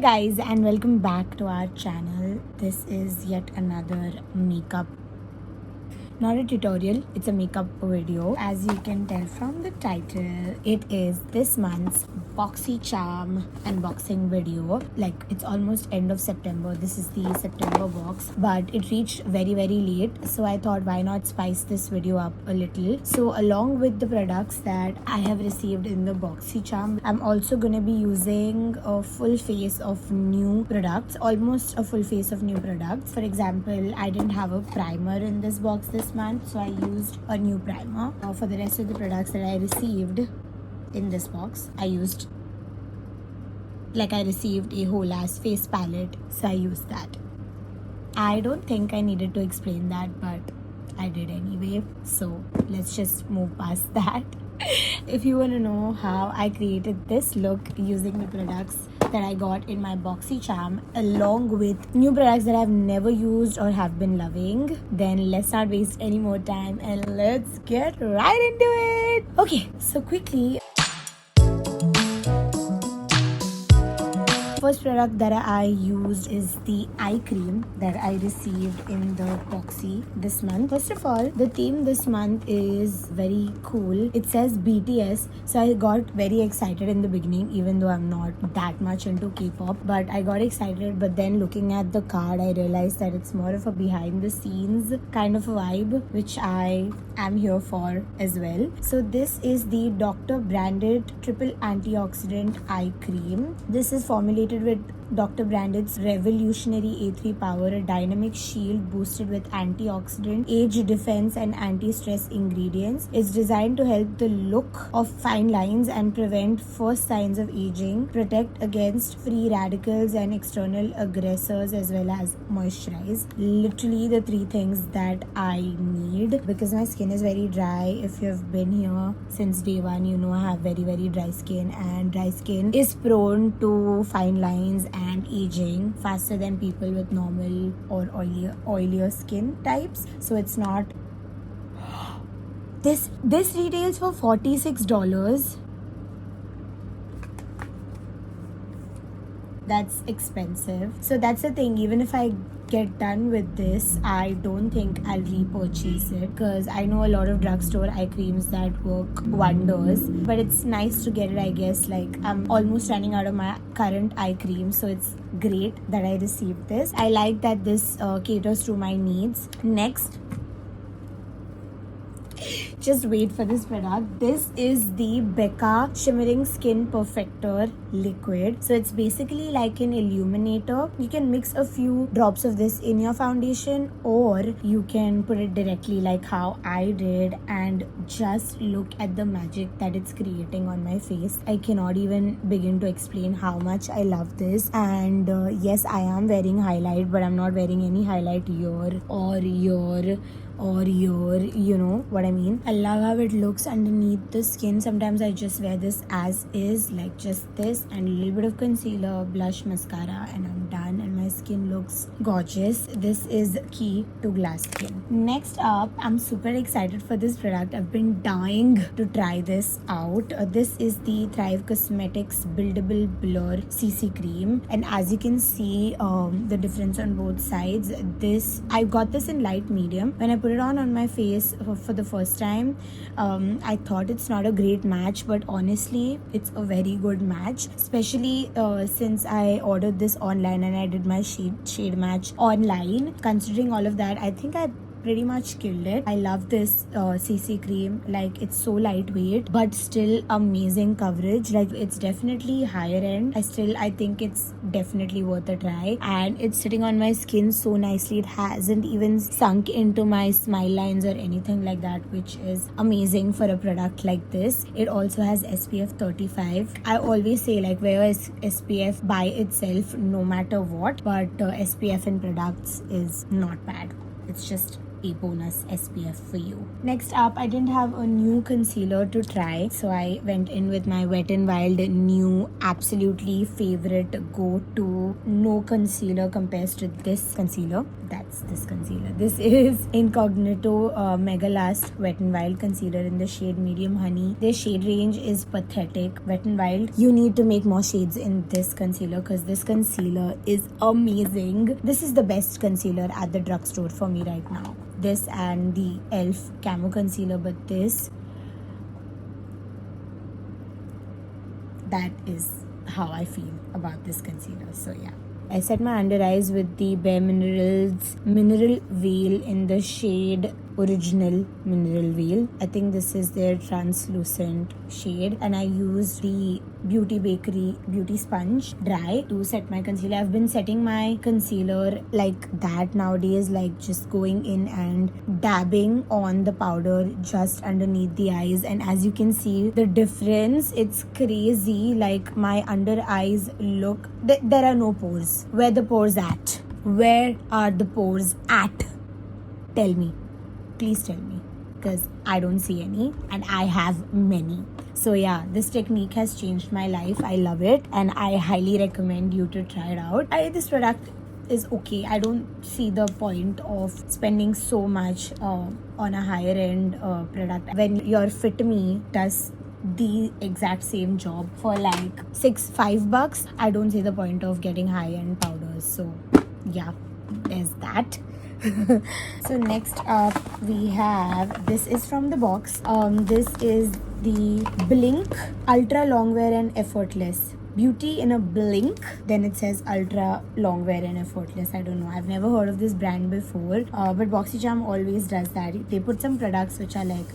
guys, and welcome back to our channel. This is yet another makeup, not a tutorial, it's a makeup video. As you can tell from the title, it is this month's BoxyCharm unboxing video. Like, it's almost end of September. This is the September box, but it reached very late, so I thought why not spice this video up a little. So along with the products that I have received in the BoxyCharm, I'm also gonna be using a full face of new products, almost a full face of new products. For example, I didn't have a primer in this box this month, so I used a new primer. For the rest of the products that I received in this box, I received a whole ass face palette, so I used that. I don't think I needed to explain that, but I did anyway, so let's just move past that. If you want to know how I created this look using the products that I got in my BoxyCharm, along with new products that I've never used or have been loving, then let's not waste any more time and let's get right into it. Okay, so quickly, first product that I used is the eye cream that I received in the Boxy this month. First of all, the theme this month is very cool. It says BTS, so I got very excited in the beginning, even though I'm not that much into K-pop, but I got excited. But then looking at the card, I realized that it's more of a behind the scenes kind of a vibe, which I am here for as well. So this is the Dr. branded triple antioxidant eye cream. This is formulated with Dr. Branded's revolutionary A3 power, a dynamic shield boosted with antioxidant, age defense and anti-stress ingredients. It's designed to help the look of fine lines and prevent first signs of aging, protect against free radicals and external aggressors, as well as moisturize. Literally the three things that I need, because my skin is very dry. If you've been here since day one, you know I have very dry skin, and dry skin is prone to fine lines and aging faster than people with normal or oilier skin types. So it's not this retails for $46. That's expensive. So that's the thing, even if I get done with this, I don't think I'll repurchase it, because I know a lot of drugstore eye creams that work wonders, but it's nice to get it, I guess. Like, I'm almost running out of my current eye cream, so it's great that I received this. I like that this caters to my needs. Next, just wait for this product. This is the Becca Shimmering Skin Perfector liquid. So it's basically like an illuminator. You can mix a few drops of this in your foundation, or you can put it directly like how I did, and just look at the magic that it's creating on my face. I cannot even begin to explain how much I love this. And yes, I am wearing highlight, but I'm not wearing any highlight here or here or here, you know what I mean. I love how it looks underneath the skin. Sometimes I just wear this as is, like just this and a little bit of concealer, blush, mascara, and I'm done, and my skin looks gorgeous. This is key to glass skin. Next up, I'm super excited for this product. I've been dying to try this out. This is the Thrive Cosmetics Buildable Blur CC cream, and as you can see the difference on both sides. I got this in light medium. When I put it on my face for the first time, I thought it's not a great match, but honestly it's a very good match, especially since I ordered this online and I did my shade match online. Considering all of that, I think I pretty much killed it. I love this CC cream. Like, it's so lightweight but still amazing coverage. Like, it's definitely higher end. I think it's definitely worth a try, and it's sitting on my skin so nicely. It hasn't even sunk into my smile lines or anything like that, which is amazing for a product like this. It also has SPF 35. I always say, like, wear SPF by itself no matter what, but SPF in products is not bad. It's just a bonus SPF for you. Next up, I didn't have a new concealer to try, so I went in with my Wet n Wild new absolutely favorite go-to. No concealer compares to this concealer. That's this concealer. This is Incognito Mega Last Wet n Wild concealer in the shade Medium Honey. Their shade range is pathetic. Wet n Wild, you need to make more shades in this concealer because this concealer is amazing. This is the best concealer at the drugstore for me right now. This and the e.l.f. Camo Concealer, but that is how I feel about this concealer. So yeah, I set my under eyes with the Bare Minerals Mineral Veil in the shade Original Mineral Veil. I think this is their translucent shade, and I used the Beauty Bakery Beauty Sponge Dry to set my concealer. I've been setting my concealer like that nowadays, like just going in and dabbing on the powder just underneath the eyes, and as you can see the difference, it's crazy. Like my under eyes look, there are no pores. Where the pores at? Where are the pores at? Tell me. Please tell me, because I don't see any and I have many. So yeah, this technique has changed my life. I love it and I highly recommend you to try it out. This product is okay. I don't see the point of spending so much on a higher end product when your Fit Me does the exact same job for like $5. I don't see the point of getting high end powders. So yeah, there's that. So next up we have, this is from the box. This is the Blink Ultra Longwear and Effortless Beauty in a Blink. Then it says Ultra Longwear and Effortless. I don't know, I've never heard of this brand before, but BoxyCharm always does that. They put some products which are like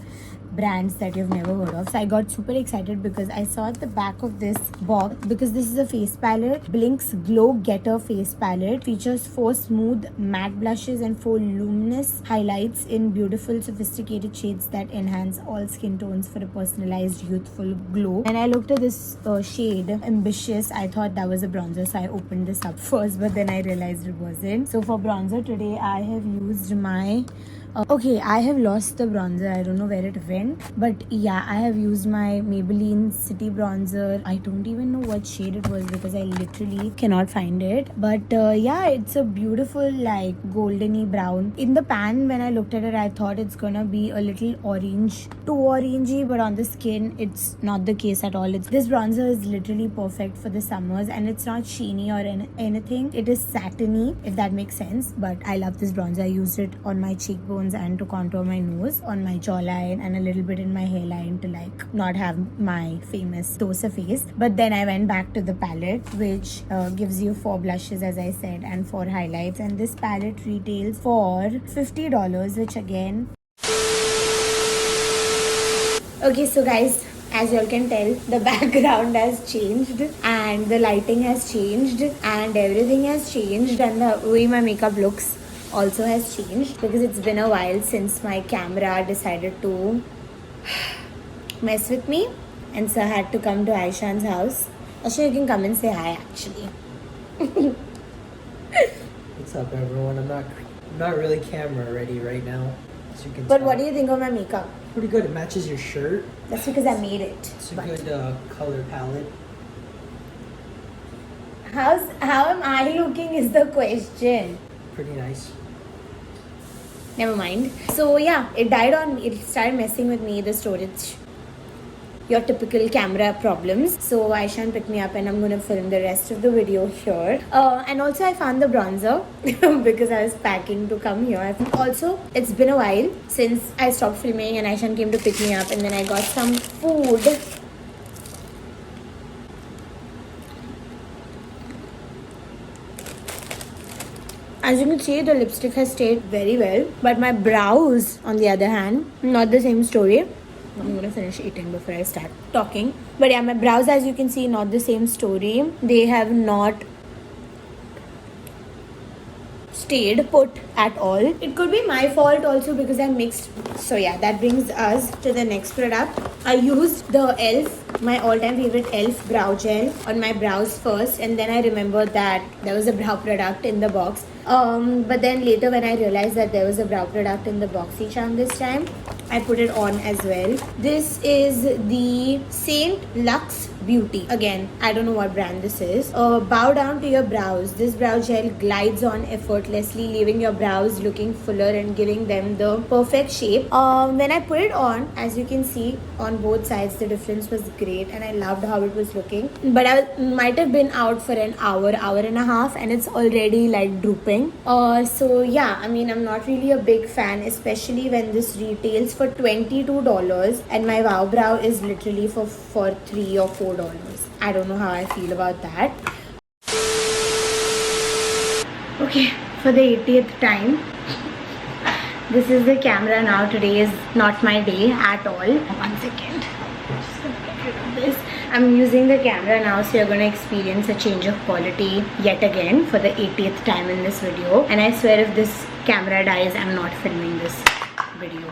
brands that you've never heard of. So I got super excited because I saw at the back of this box, because this is a face palette. Blink's Glow Getter face palette features 4 smooth matte blushes and 4 luminous highlights in beautiful sophisticated shades that enhance all skin tones for a personalized youthful glow. And I looked at this shade Ambitious. I thought that was a bronzer, so I opened this up first, but then I realized it wasn't. So for bronzer today I have used my okay, I have lost the bronzer. I don't know where it went. But yeah, I have used my Maybelline City Bronzer. I don't even know what shade it was because I literally cannot find it. But yeah, it's a beautiful like goldeny brown. In the pan, when I looked at it, I thought it's gonna be a little orange, too orangey. But on the skin, it's not the case at all. This bronzer is literally perfect for the summers, and it's not sheeny or anything. It is satiny, if that makes sense. But I love this bronzer. I used it on my cheekbone and to contour my nose, on my jawline, and a little bit in my hairline to like not have my famous dosa face. But then I went back to the palette, which gives you 4 blushes as I said and 4 highlights, and this palette retails for $50, which again, okay, so guys, as you all can tell, the background has changed and the lighting has changed and everything has changed, and the way my makeup looks also has changed because it's been a while since my camera decided to mess with me, and so I had to come to Aishan's house. Aisha, you can come and say hi actually. What's up everyone? I'm not really camera ready right now, as you can But tell. what do you think of my makeup? Pretty good. It matches your shirt. That's because I made it. It's a good color palette. How am I looking is the question. Pretty nice. Never mind. So yeah, it died on me. It started messing with me, the storage. Your typical camera problems. So Aishan picked me up and I'm gonna film the rest of the video here. And also I found the bronzer because I was packing to come here. Also, it's been a while since I stopped filming and Aishan came to pick me up, and then I got some food. As you can see, the lipstick has stayed very well, but my brows, on the other hand, not the same story. I'm gonna finish eating before I start talking. But yeah, my brows, as you can see, not the same story. They have not stayed put at all. It could be my fault also because I mixed. So yeah, that brings us to the next product. I used the e.l.f., my all-time favorite e.l.f. brow gel on my brows first, and then I remembered that there was a brow product in the box But then later when I realized that there was a brow product in the BoxyCharm this time, I put it on as well. This is the Saint Lux Beauty. Again, I don't know what brand this is. Bow down to your brows. This brow gel glides on effortlessly, leaving your brows looking fuller and giving them the perfect shape. When I put it on, as you can see on both sides, the difference was great and I loved how it was looking. But I might have been out for an hour and a half, and it's already like drooping. So yeah, I mean, I'm not really a big fan, especially when this retails for $22 and my Wow Brow is literally for $3 or $4. I don't know how I feel about that. Okay, for the 80th time, this is the camera now. Today is not my day at all. 1 second. Just gonna get rid of this. I'm using the camera now, so you're going to experience a change of quality yet again for the 80th time in this video. And I swear if this camera dies, I'm not filming this video.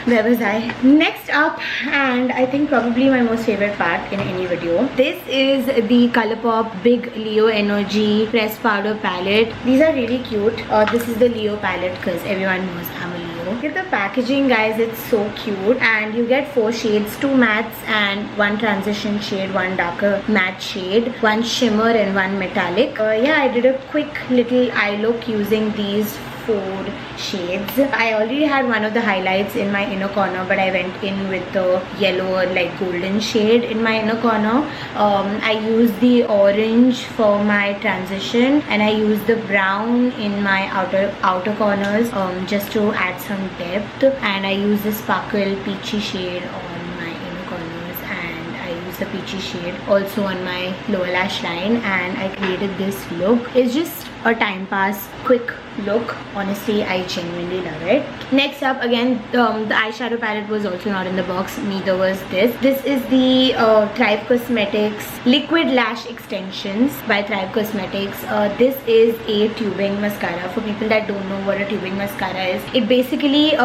Where was I? Next up, and I think probably my most favorite part in any video, this is the Colourpop Big Leo Energy Pressed Powder Palette. These are really cute. This is the Leo palette because everyone knows I'm a Leo. Look at the packaging, guys. It's so cute, and you get 4 shades, 2 mattes and 1 transition shade, 1 darker matte shade, 1 shimmer and 1 metallic. Yeah, I did a quick little eye look using these 4 shades. I already had one of the highlights in my inner corner, but I went in with the yellow like golden shade in my inner corner. I used the orange for my transition, and I used the brown in my outer corners just to add some depth, and I used the sparkle peachy shade on my inner corners, and I used the peachy shade also on my lower lash line, and I created this look. It's just a time pass, quick look. Honestly, I genuinely love it. Next up, again, the eyeshadow palette was also not in the box, neither was this. This is the Thrive Cosmetics Liquid Lash Extensions by Thrive Cosmetics. This is a tubing mascara. For people that don't know what a tubing mascara is, it basically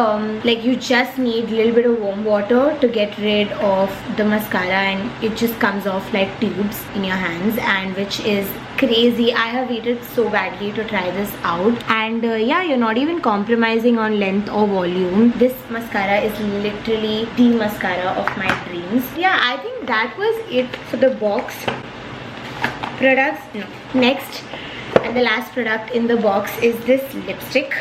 like you just need a little bit of warm water to get rid of the mascara, and it just comes off like tubes in your hands, and which is crazy. I have waited so badly to try this out, and yeah, you're not even compromising on length or volume. This mascara is literally the mascara of my dreams. Yeah, I think that was it for the box products. No, next and the last product in the box is this lipstick.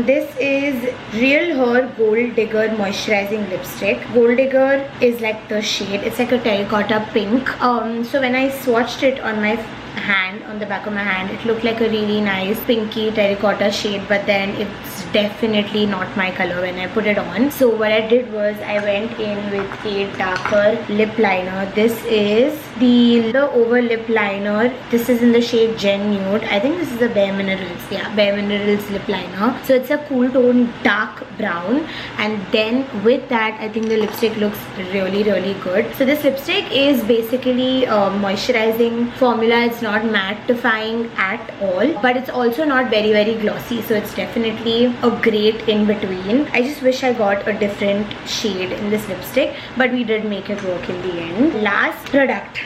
This is Real Her Gold Digger Moisturizing Lipstick. Gold Digger is like the shade. It's like a terracotta pink. So when I swatched it on my hand, on the back of my hand, it looked like a really nice pinky terracotta shade, but then it's definitely not my color when I put it on. So what I did was I went in with a darker lip liner. This is the Over Lip Liner. This is in the shade Gen Nude. I think this is a Bare Minerals. Yeah, Bare Minerals lip liner. So it's a cool tone dark brown, and then with that I think the lipstick looks really good. So this lipstick is basically a moisturizing formula. It's not mattifying at all, but it's also not very glossy, so it's definitely a great in between. I just wish I got a different shade in this lipstick, but we did make it work in the end. Last product,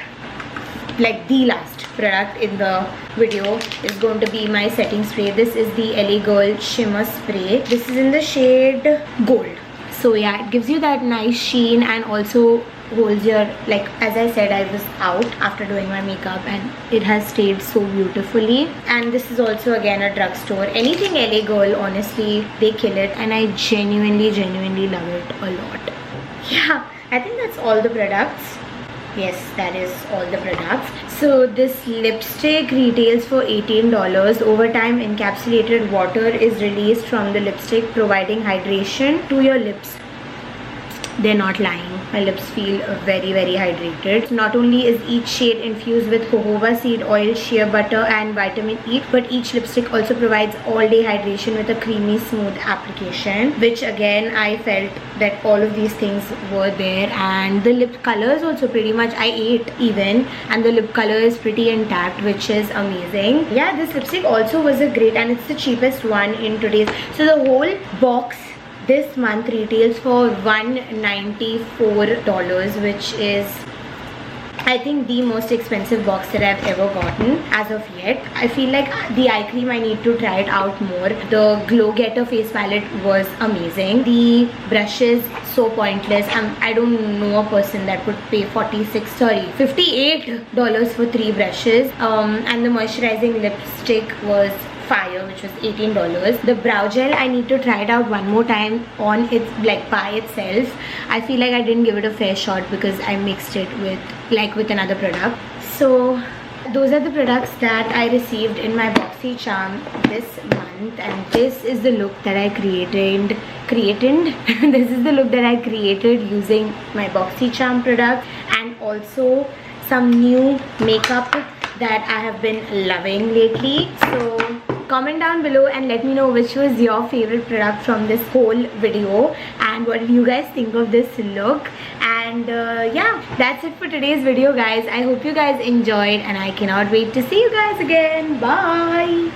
like the last product in the video, is going to be my setting spray. This is the LA Girl Shimmer Spray. This is in the shade Gold. So yeah, it gives you that nice sheen and also holds your, like as I said, I was out after doing my makeup and it has stayed so beautifully. And this is also again a drugstore. Anything LA Girl, honestly, they kill it, and I genuinely love it a lot. Yeah, I think that's all the products. Yes, that is all the products. So this lipstick retails for $18. Over time, encapsulated water is released from the lipstick, providing hydration to your lips. They're not lying. My lips feel very hydrated. Not only is each shade infused with jojoba seed oil, shea butter and vitamin E, but each lipstick also provides all-day hydration with a creamy smooth application, which again I felt that all of these things were there. And the lip color is also pretty much, I ate even, and the lip color is pretty intact, which is amazing. Yeah, this lipstick also was a great, and it's the cheapest one in today's. So the whole box this month retails for $194, which is I think the most expensive box that I've ever gotten as of yet. I feel like the eye cream, I need to try it out more. The Glow Getter face palette was amazing. The brushes, so pointless. I don't know a person that would pay $58 for 3 brushes. And the moisturizing lipstick was fire, which was $18. The brow gel, I need to try it out one more time on its like by itself. I feel like I didn't give it a fair shot because I mixed it with another product. So those are the products that I received in my BoxyCharm this month, and this is the look that I created this is the look that I created using my BoxyCharm product, and also some new makeup that I have been loving lately. So comment down below and let me know which was your favorite product from this whole video, and what did you guys think of this look. And yeah, that's it for today's video, guys. I hope you guys enjoyed, and I cannot wait to see you guys again. Bye.